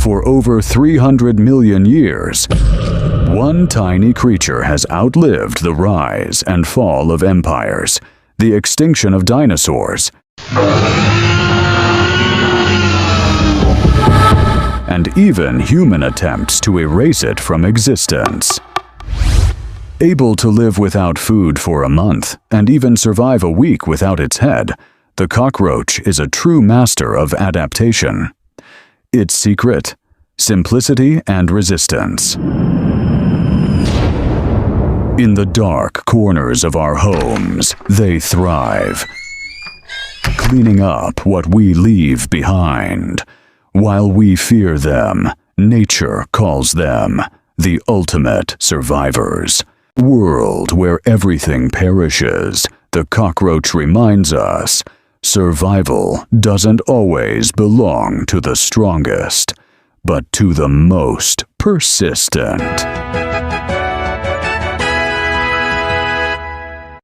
For over 300 million years, one tiny creature has outlived the rise and fall of empires, the extinction of dinosaurs, and even human attempts to erase it from existence. Able to live without food for a month and even survive a week without its head, the cockroach is a true master of adaptation. Its secret: simplicity and resistance. In the dark corners of our homes, they thrive, cleaning up what we leave behind. While we fear them, nature calls them the ultimate survivors. World where everything perishes, the cockroach reminds us, survival doesn't always belong to the strongest, but to the most persistent.